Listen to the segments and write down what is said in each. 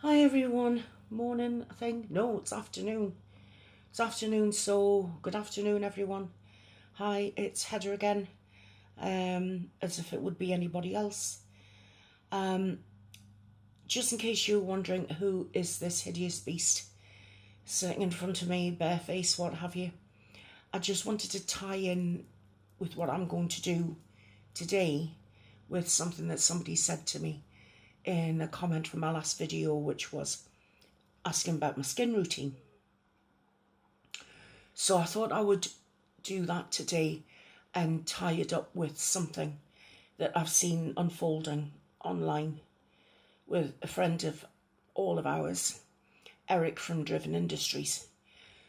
Hi everyone, morning I think. No, it's afternoon. It's afternoon, so good afternoon everyone. Hi, it's Heather again, as if it would be anybody else. Just in case you're wondering who is this hideous beast sitting in front of me, barefaced, what have you. I just wanted to tie in with what I'm going to do today with something that somebody said to me in a comment from my last video, which was asking about my skin routine. So I thought I would do that today and tie it up with something that I've seen unfolding online with a friend of all of ours, Eric from Dr1ven Industries.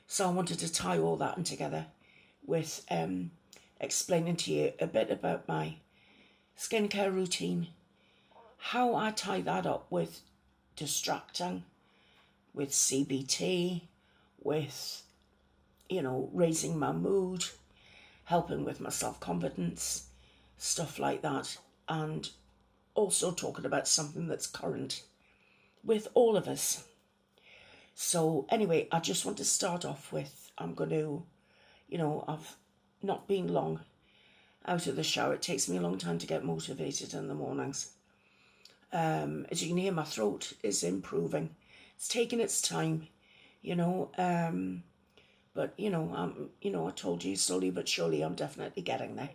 So I wanted to tie all that in together with explaining to you a bit about my skincare routine, how I tie that up with distracting, with CBT, with, raising my mood, helping with my self-confidence, stuff like that. And also talking about something that's current with all of us. So anyway, I just want to start off with, I'm going to, I've not been long out of the shower. It takes me a long time to get motivated in the mornings. As you can hear, my throat is improving. It's taking its time, but I told you, slowly but surely I'm definitely getting there.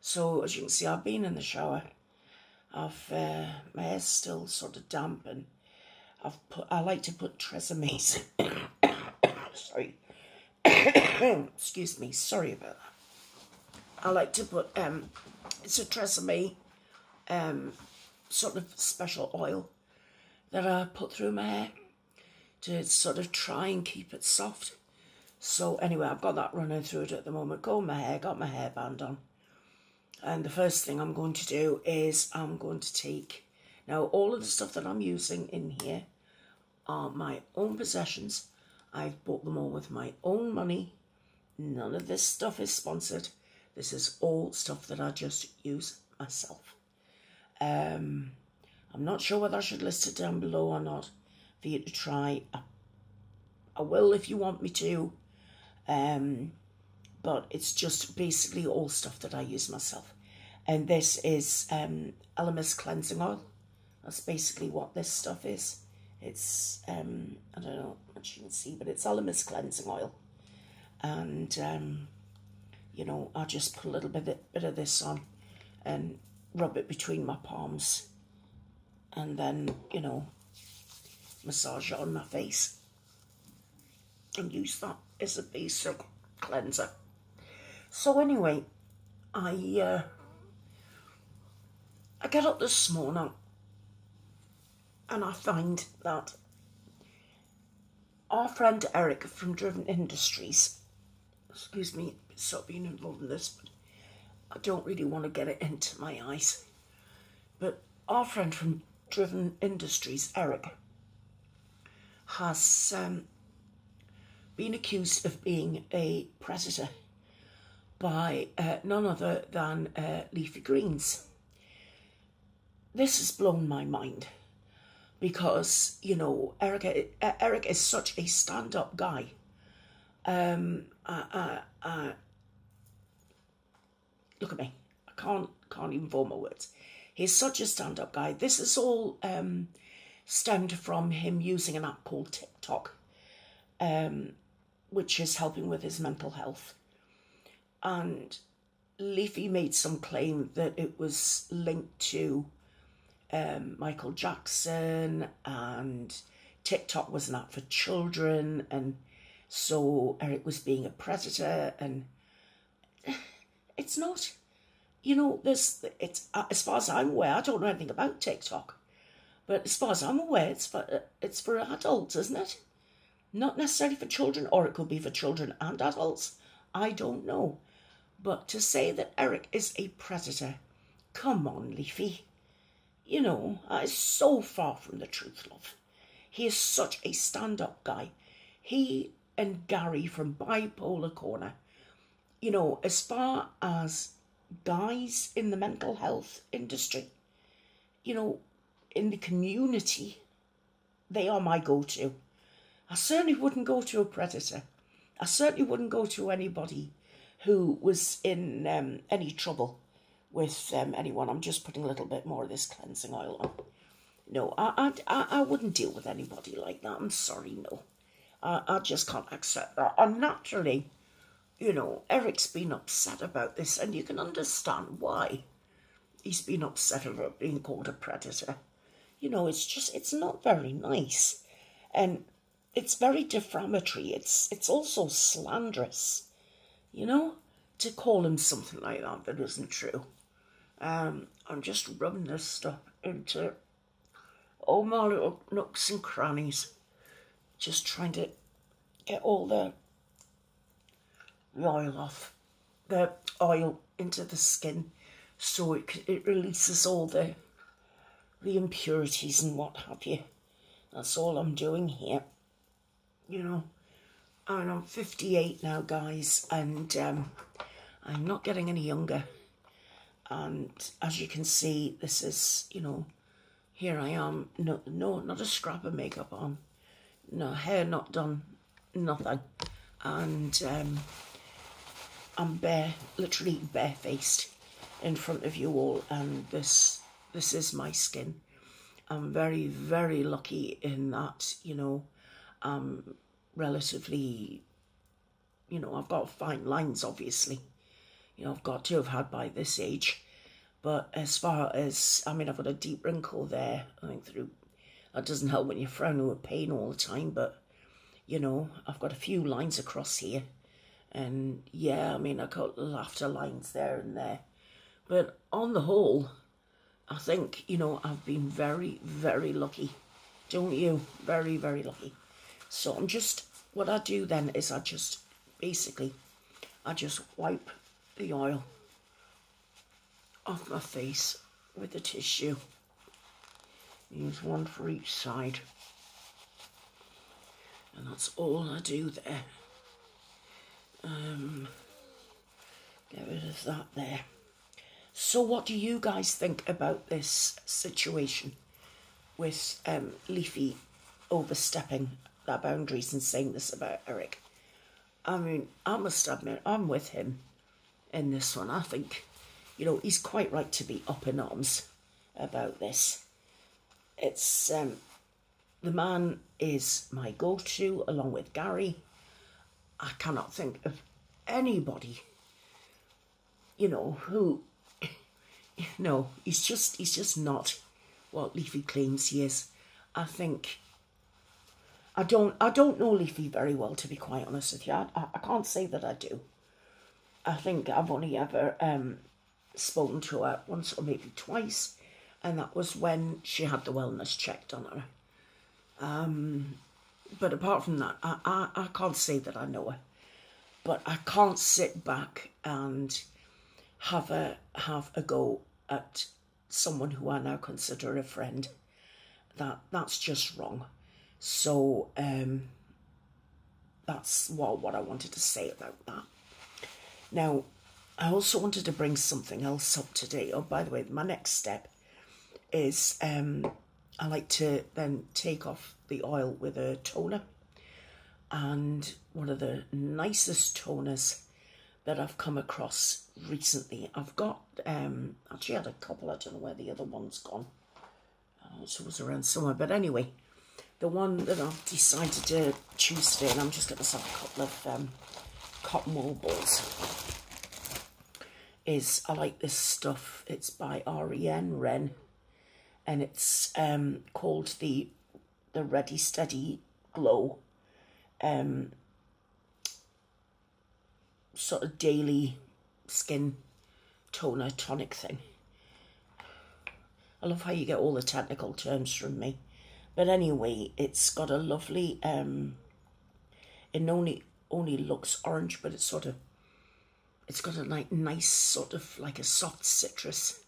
So as you can see, I've been in the shower. My hair's still sort of damp, and I like to put Tresemme. Sorry. Excuse me, sorry about that. I like to put, it's a Tresemme, sort of special oil that I put through my hair to sort of try and keep it soft. So anyway, I've got that running through it at the moment. Combed my hair, got my hairband on. And the first thing I'm going to do is I'm going to take, now all of the stuff that I'm using in here are my own possessions. I've bought them all with my own money. None of this stuff is sponsored. This is all stuff that I just use myself. I'm not sure whether I should list it down below or not for you to try. I will if you want me to, but it's just basically all stuff that I use myself. And this is Elemis cleansing oil. That's basically what this stuff is. It's, I don't know how much you can see, but it's Elemis cleansing oil. And, I'll just put a little bit of this on and rub it between my palms, and then, massage it on my face and use that as a basic cleanser. So anyway, I get up this morning and I find that our friend Eric from Dr1ven Industries, excuse me, stop being involved in this, but I don't really want to get it into my eyes. But our friend from Dr1ven Industries, Eric, has been accused of being a predator by none other than Leafy Greens. This has blown my mind because, Eric is such a stand-up guy. Look at me. I can't even form my words. He's such a stand-up guy. This is all stemmed from him using an app called TikTok, which is helping with his mental health. And Leafy made some claim that it was linked to Michael Jackson, and TikTok was an app for children, and so Eric was being a predator, and it's not. It's as far as I'm aware, I don't know anything about TikTok, but as far as I'm aware, it's for adults, isn't it? Not necessarily for children, or it could be for children and adults. I don't know. But to say that Eric is a predator, come on, Leafy. That is so far from the truth, love. He is such a stand-up guy. He and Gary from Bipolar Corner, as far as guys in the mental health industry, in the community, they are my go-to. I certainly wouldn't go to a predator. I certainly wouldn't go to anybody who was in any trouble with anyone. I'm just putting a little bit more of this cleansing oil on. No, I wouldn't deal with anybody like that. I'm sorry, no. I just can't accept that. And naturally, you know, Eric's been upset about this, and you can understand why he's been upset about being called a predator. You know, it's not very nice. And it's very defamatory. It's also slanderous, you know, to call him something like that isn't true. I'm just rubbing this stuff into all my little nooks and crannies, just trying to get all the oil off, the oil into the skin, so it releases all the impurities and what have you. That's all I'm doing here. You know, and I'm 58 now, guys, and I'm not getting any younger. And as you can see, this is, you know, here I am, no, not a scrap of makeup on, no hair not done, nothing, and I'm literally barefaced in front of you all, and this is my skin. I'm very, very lucky in that, you know, relatively, you know, I've got fine lines, obviously. You know, I've got to have had by this age. But as far as, I mean, I've got a deep wrinkle there, I think that doesn't help when you're frowning with pain all the time, but, you know, I've got a few lines across here. And, yeah, I mean, I've got laughter lines there and there. But on the whole, I think, you know, I've been very, very lucky. Don't you? Very, very lucky. So I'm just, what I do then is I just wipe the oil off my face with a tissue. Use one for each side. And that's all I do there. Get rid of that there. So what do you guys think about this situation with Leify overstepping their boundaries and saying this about Eric? I mean, I must admit, I'm with him in this one. I think, you know, he's quite right to be up in arms about this. It's, the man is my go-to, along with Gary. I cannot think of anybody, you know, who, no, he's just not what Leify claims he is. I think, I don't know Leify very well, to be quite honest with you. I can't say that I do. I think I've only ever spoken to her once or maybe twice, and that was when she had the wellness checked on her. But apart from that, I can't say that I know her. But I can't sit back and have a go at someone who I now consider a friend. That's just wrong. So that's what I wanted to say about that. Now, I also wanted to bring something else up today. Oh, by the way, my next step is I like to then take off the oil with a toner. And one of the nicest toners that I've come across recently, I've got, actually had a couple, I don't know where the other one's gone. It was around somewhere, but anyway, the one that I've decided to choose today, and I'm just getting myself a couple of cotton wool balls, is, I like this stuff. It's by Argireline, and it's called the Ready Steady Glow sort of daily skin toner tonic thing. I love how you get all the technical terms from me. But anyway, it's got a lovely, it only looks orange, but it's got a nice sort of like a soft citrus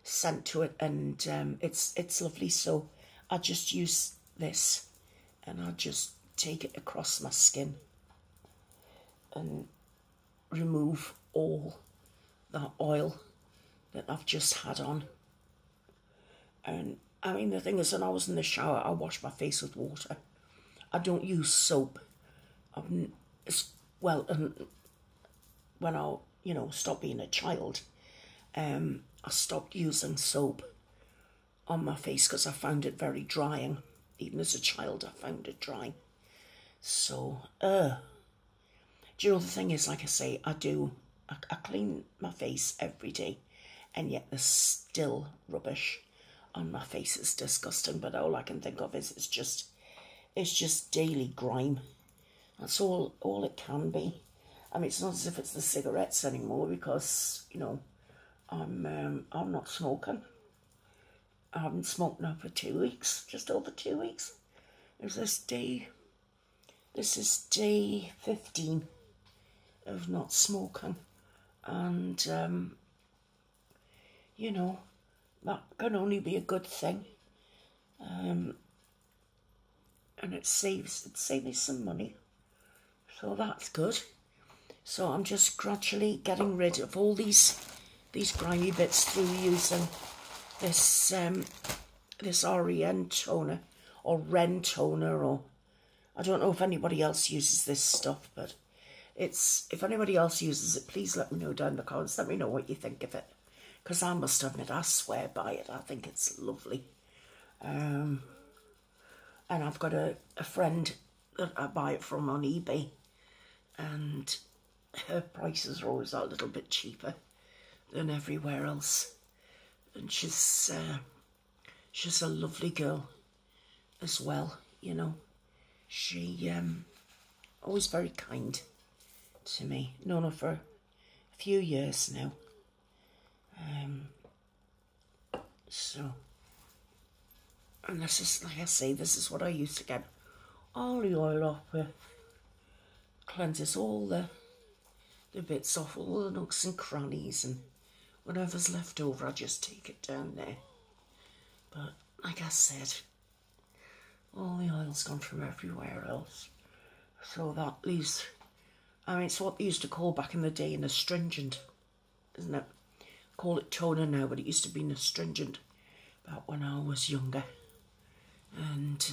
scent to it, and it's lovely. So I just use this, and I just take it across my skin and remove all that oil that I've just had on, and I mean, the thing is, when I was in the shower, I wash my face with water. I don't use soap. Well, and when I, stopped being a child, I stopped using soap on my face because I found it very drying. Even as a child, I found it drying. So, do you know, the thing is, like I say, I clean my face every day, and yet there's still rubbish on my face. It's disgusting, but all I can think of is it's just daily grime. That's all it can be. I mean, it's not as if it's the cigarettes anymore, because, I'm not smoking. I haven't smoked now for 2 weeks, just over 2 weeks. This is day 15 of not smoking. And, that can only be a good thing. And it saves me some money. So that's good. So I'm just gradually getting rid of all these grimy bits through using this REN toner, or Ren toner, or I don't know if anybody else uses this stuff, but if anybody else uses it, please let me know down in the comments. Let me know what you think of it, because I must admit, I swear by it. I think it's lovely. And I've got a friend that I buy it from on eBay, and her prices are always a little bit cheaper than everywhere else. And she's a lovely girl as well, She always very kind to me. Known her for a few years now. So, and this is, like I say, this is what I used to get all the oil off with. Cleanses all the bits off, all the nooks and crannies, and whatever's left over, I just take it down there. But like I said, all the oil's gone from everywhere else. So that leaves, I mean, it's what they used to call back in the day an astringent, isn't it? Call it toner now, but it used to be an astringent back when I was younger. And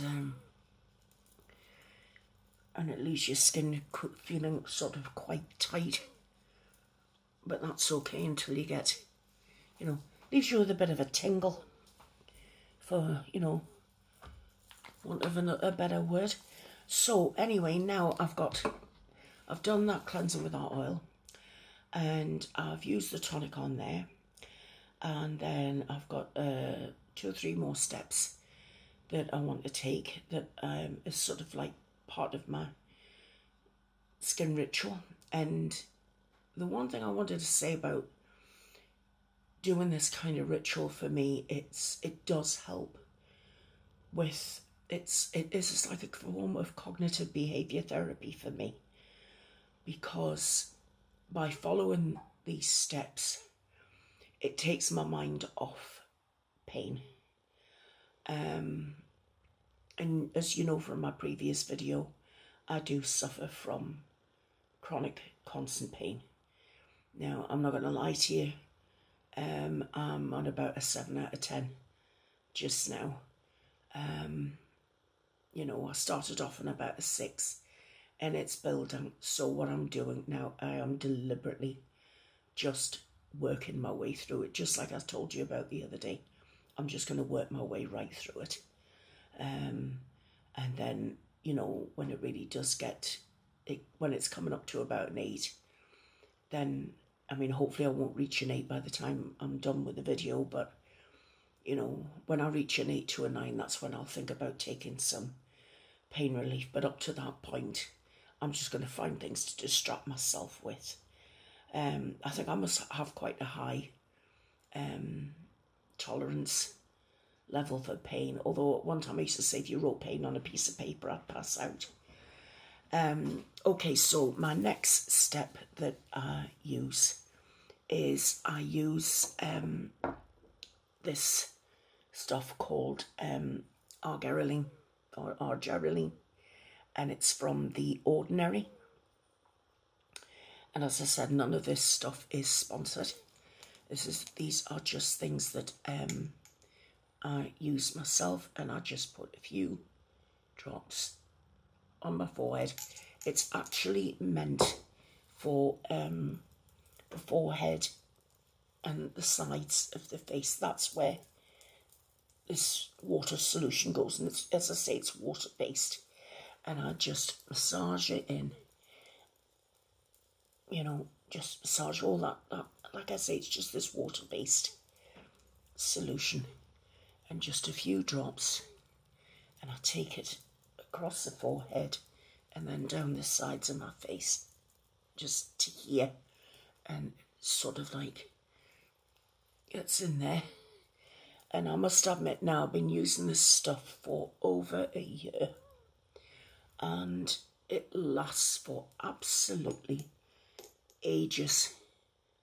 it leaves your skin feeling sort of quite tight. But that's okay until you get, leaves you with a bit of a tingle, for, want of a better word. So anyway, now I've done that cleanser with that oil, and I've used the tonic on there, and then I've got 2 or 3 more steps that I want to take that is sort of like part of my skin ritual. And the one thing I wanted to say about doing this kind of ritual for me, it does help with, it is like a form of cognitive behaviour therapy for me, because by following these steps, it takes my mind off pain. And as you know from my previous video, I do suffer from chronic constant pain. Now, I'm not going to lie to you, I'm on about a 7 out of 10 just now. I started off on about a 6, and it's building. So what I'm doing now, I am deliberately just working my way through it, just like I told you about the other day. I'm just going to work my way right through it. And then, when it really does when it's coming up to about an 8, then, I mean, hopefully I won't reach an 8 by the time I'm done with the video, but, when I reach an 8 to a 9, that's when I'll think about taking some pain relief. But up to that point, I'm just going to find things to distract myself with. I think I must have quite a high tolerance level for pain, although at one time I used to say if you wrote pain on a piece of paper, I'd pass out. Okay, so my next step that I use is this stuff called Argireline, or Argireline, and it's from The Ordinary. And as I said, none of this stuff is sponsored. These are just things that I use myself, and I just put a few drops on my forehead. It's actually meant for the forehead and the sides of the face. That's where this water solution goes, and it's, as I say, it's water based, and I just massage it in, you know, just massage all that like I say, it's just this water based solution, and just a few drops, and I take it across the forehead and then down the sides of my face, just to here, and sort of like it's in there. And I must admit now, I've been using this stuff for over a year, and it lasts for absolutely ages.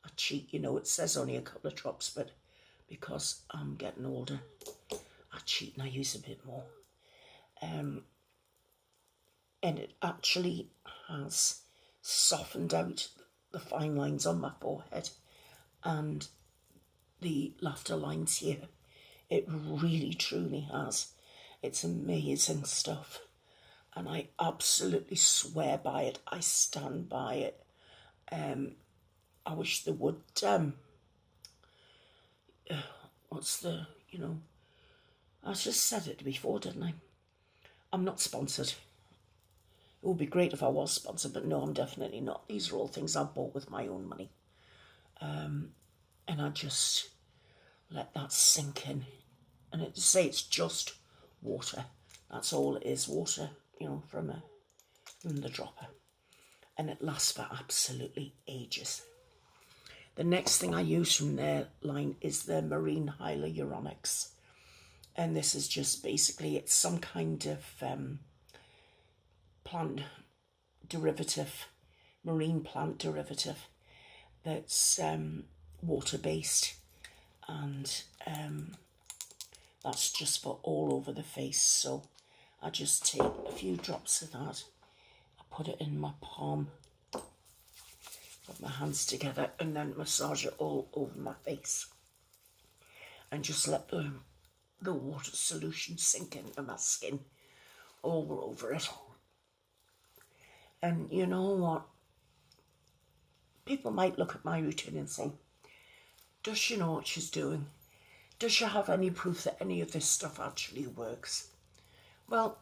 I cheat, you know, it says only a couple of drops, but because I'm getting older, I cheat and I use a bit more. And it actually has softened out the fine lines on my forehead and the laughter lines here. It really, truly has. It's amazing stuff. And I absolutely swear by it. I stand by it. I wish they would, what's the, you know, I just said it before, didn't I? I'm not sponsored. It would be great if I was sponsored, but no, I'm definitely not. These are all things I bought with my own money. And I just let that sink in. And it say it's just water. That's all it is, water, you know, from the dropper. And it lasts for absolutely ages. The next thing I use from their line is the marine Hyaluronics. And this is just basically, it's some kind of plant derivative, marine plant derivative that's water-based. And that's just for all over the face. So I just take a few drops of that. I put it in my palm. Put my hands together and then massage it all over my face. And just let the water solution sink into my skin all over it. And you know what? People might look at my routine and say, does she know what she's doing? Does she have any proof that any of this stuff actually works? Well,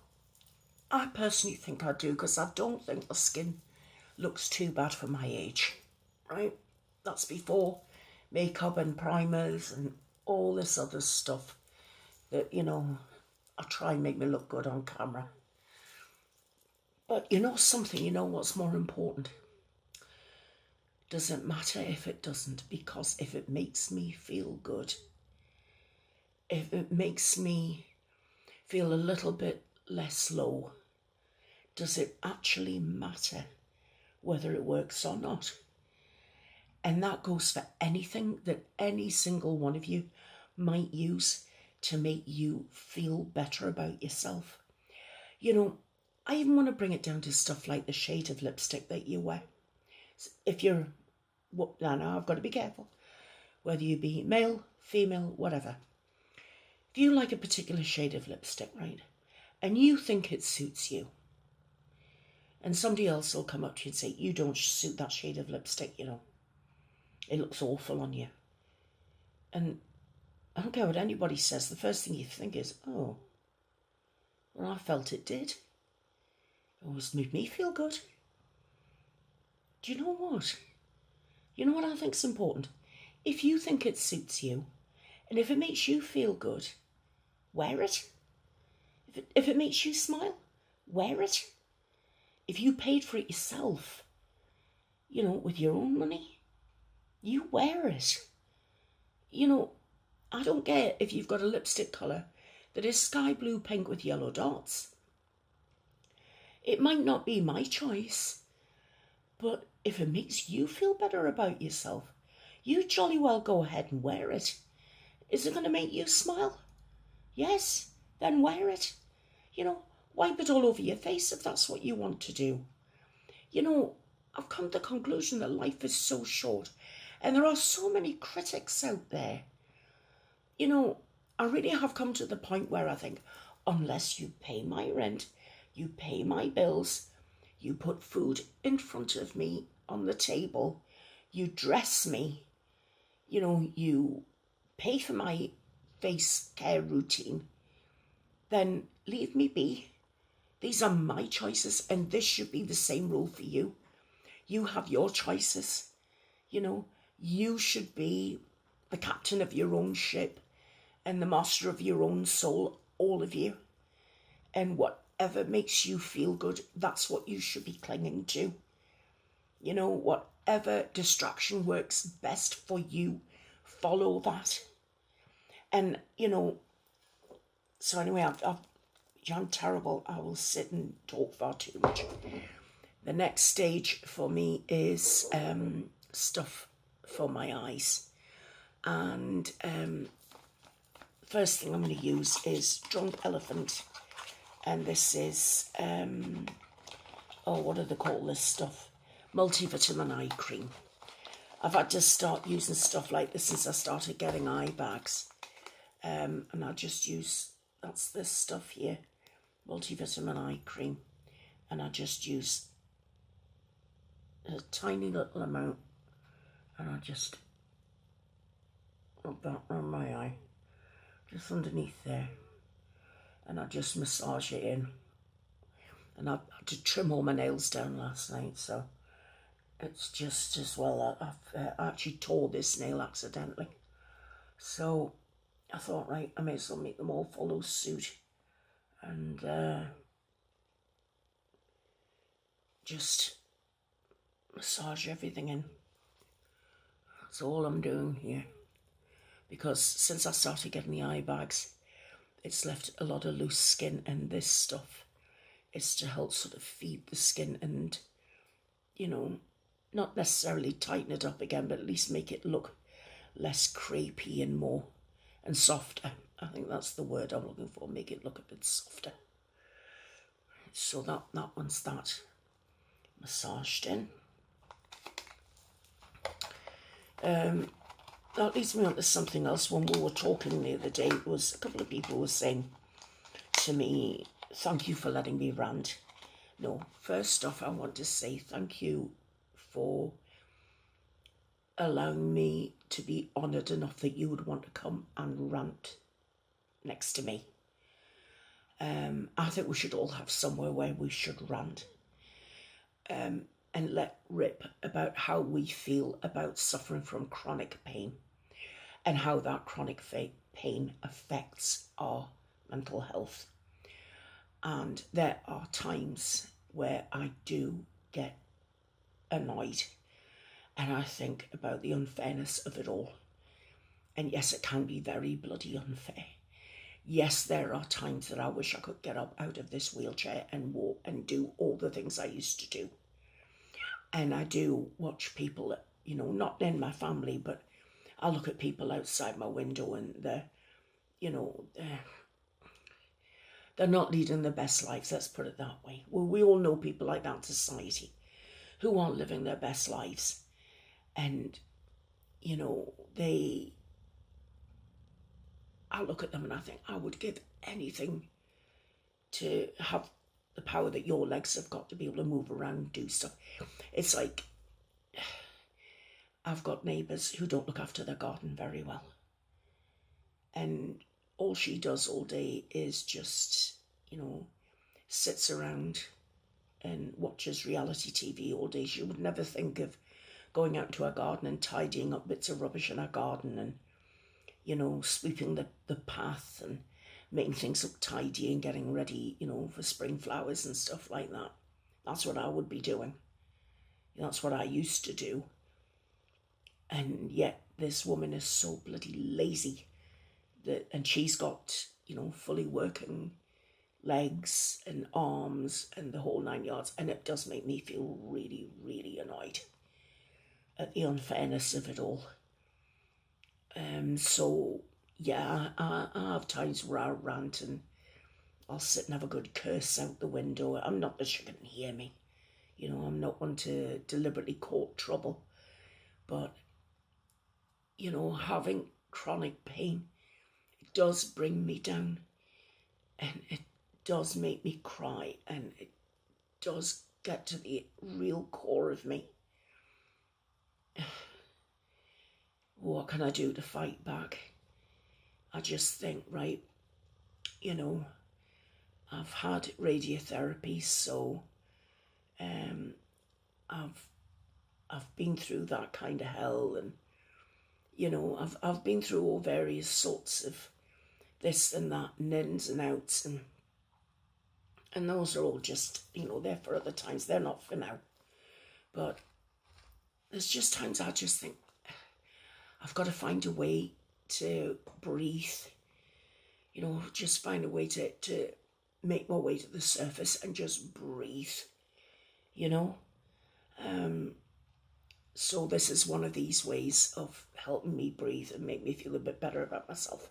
I personally think I do, because I don't think my skin looks too bad for my age, right? That's before makeup and primers and all this other stuff that, you know, I try and make me look good on camera. But you know something, you know what's more important? Doesn't matter if it doesn't, because if it makes me feel good, if it makes me feel a little bit less low, does it actually matter whether it works or not? And that goes for anything that any single one of you might use to make you feel better about yourself. You know, I even want to bring it down to stuff like the shade of lipstick that you wear. If you're, now I've got to be careful, whether you be male, female, whatever. If you like a particular shade of lipstick, right, and you think it suits you, and somebody else will come up to you and say, you don't suit that shade of lipstick, you know, it looks awful on you. And I don't care what anybody says, the first thing you think is, oh, well, I felt it did. It always made me feel good. Do you know what? You know what I think's important? If you think it suits you, and if it makes you feel good, wear it. If it makes you smile, wear it. If you paid for it yourself, you know, with your own money, you wear it. You know, I don't care if you've got a lipstick colour that is sky blue pink with yellow dots. It might not be my choice, but if it makes you feel better about yourself, you jolly well go ahead and wear it. Is it going to make you smile? Yes, then wear it. You know, wipe it all over your face if that's what you want to do. You know, I've come to the conclusion that life is so short and there are so many critics out there. You know, I really have come to the point where I think, unless you pay my rent, you pay my bills, you put food in front of me on the table, you dress me, you know, you pay for my face care routine, then leave me be. These are my choices, and this should be the same rule for you. You have your choices. You know, you should be the captain of your own ship and the master of your own soul, all of you. And whatever makes you feel good, that's what you should be clinging to. You know, whatever distraction works best for you, follow that. And, you know, so anyway, I'm terrible. I will sit and talk far too much. The next stage for me is stuff for my eyes. And first thing I'm going to use is Drunk Elephant. And this is, what do they call this stuff? Multivitamin eye cream. I've had to start using stuff like this since I started getting eye bags. And I just use, that's this stuff here, multivitamin eye cream. And I just use a tiny little amount. And I just rub that around my eye, just underneath there. And I just massage it in. And I had to trim all my nails down last night, so it's just as well. I've actually tore this nail accidentally. So I thought, right, I may as well make them all follow suit. And just massage everything in. That's all I'm doing here. Because since I started getting the eye bags, it's left a lot of loose skin, and this stuff is to help sort of feed the skin and, you know, not necessarily tighten it up again, but at least make it look less crepey and more, and softer. I think that's the word I'm looking for, make it look a bit softer. So that one's that, massaged in. That leads me on to something else. When we were talking the other day, it was a couple of people were saying to me, thank you for letting me rant. No, first off, I want to say thank you for allowing me to be honoured enough that you would want to come and rant next to me. I think we should all have somewhere where we should rant. And let rip about how we feel about suffering from chronic pain and how that chronic pain affects our mental health. And there are times where I do get annoyed and I think about the unfairness of it all. And yes, it can be very bloody unfair. Yes, there are times that I wish I could get up out of this wheelchair and walk and do all the things I used to do. And I do watch people, you know, not in my family, but I look at people outside my window and they're, you know, they're not leading their best lives, let's put it that way. Well, we all know people like that in society who aren't living their best lives. And, you know, I look at them and I think I would give anything to have the power that your legs have got to be able to move around, do stuff. It's like, I've got neighbours who don't look after their garden very well. And all she does all day is just, you know, sits around and watches reality TV all day. She would never think of going out to her garden and tidying up bits of rubbish in her garden and, you know, sweeping the path and making things look tidy and getting ready, you know, for spring flowers and stuff like that. That's what I would be doing. That's what I used to do. And yet this woman is so bloody lazy and she's got, you know, fully working legs and arms and the whole 9 yards. And it does make me feel really, really annoyed at the unfairness of it all. So yeah, I have times where I rant and I'll sit and have a good curse out the window. I'm not that she can hear me. You know, I'm not one to deliberately court trouble. But, you know, having chronic pain, does bring me down, and it does make me cry, and it does get to the real core of me. What can I do to fight back? I just think, right, you know, I've had radiotherapy, so I've been through that kind of hell, and you know, I've been through all various sorts of this and that, and ins and outs, and those are all just, you know, they're for other times, they're not for now. But there's just times I just think I've got to find a way to breathe, you know, just find a way to make my way to the surface and just breathe, you know. So this is one of these ways of helping me breathe and make me feel a bit better about myself.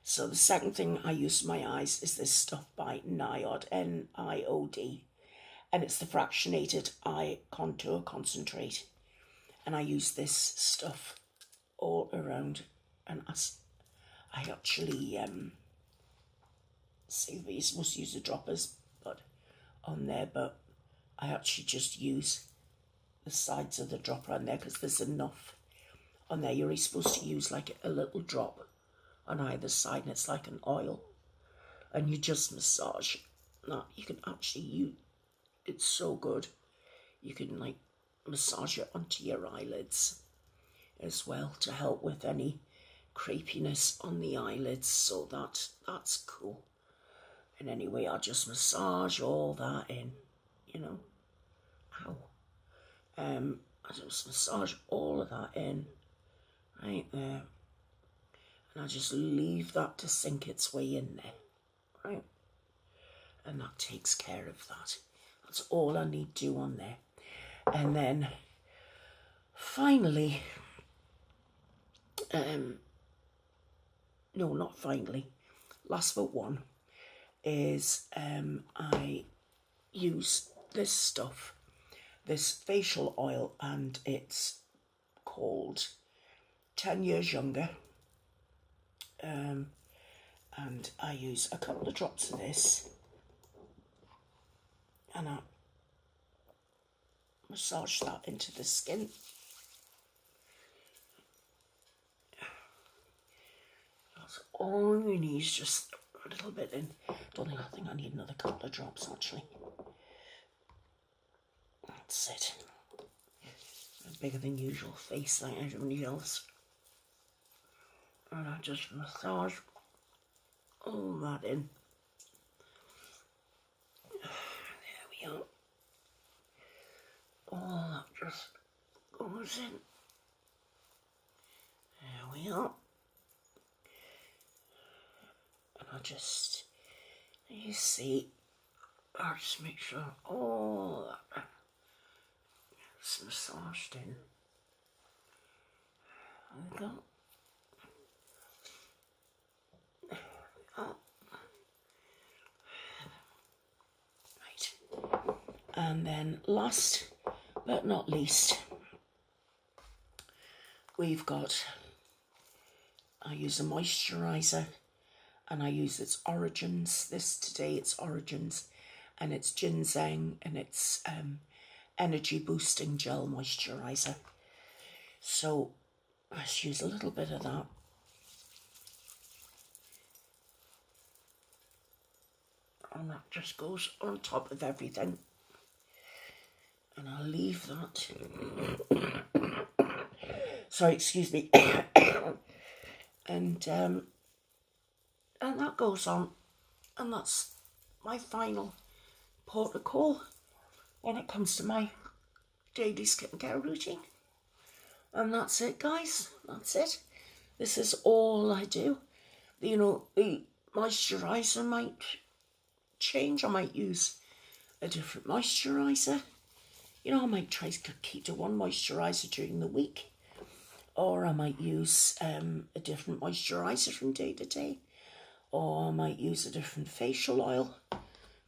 So the second thing I use for my eyes is this stuff by Niod, N-I-O-D, and it's the fractionated eye contour concentrate. And I use this stuff all around, and I actually see that you're supposed to use the droppers but on there, but I actually just use the sides of the dropper on there because there's enough on there. You're only supposed to use like a little drop on either side, and it's like an oil, and you just massage. Now you can actually use, it's so good, you can like massage it onto your eyelids as well to help with any crepiness on the eyelids, so that's cool. And anyway, I just massage all that in, you know. Ow. I just massage all of that in right there, and I just leave that to sink its way in there, right? And that takes care of that. That's all I need to do on there. And then finally, no, not finally, last but one is I use this stuff, this facial oil, and it's called 10 Years Younger. And I use a couple of drops of this, and I massage that into the skin. That's all you need, is just a little bit in. I think I need another couple of drops actually. That's it. A bigger than usual face like everybody else. And I just massage all that in. There we are. All that just goes in. There we are. And I just, you see, I just make sure all that gets massaged in. There we go. There we go. Right. And then last but not least, we've got, I use a moisturiser, and I use its Origins. This today, it's Origins, and it's Gingzeng, and it's energy boosting gel moisturiser. So let's use a little bit of that. And that just goes on top of everything. And I'll leave that. Sorry, excuse me. And that goes on. And that's my final port of call when it comes to my daily skincare routine. And that's it, guys. That's it. This is all I do. You know, the moisturiser might change. I might use a different moisturiser. You know, I might try to keep to one moisturiser during the week, or I might use a different moisturiser from day to day, or I might use a different facial oil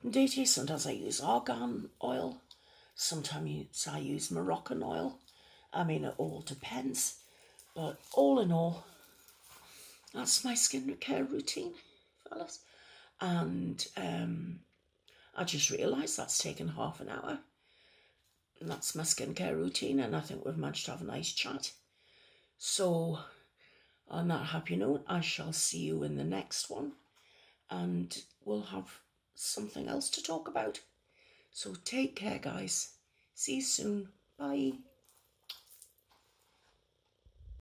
from day to day. Sometimes I use argan oil, sometimes I use Moroccan oil. I mean, it all depends, but all in all, that's my skincare routine, fellas. And I just realised that's taken half an hour. And that's my skincare routine, and I think we've managed to have a nice chat. So, on that happy note, I shall see you in the next one, and we'll have something else to talk about. So take care, guys. See you soon. Bye.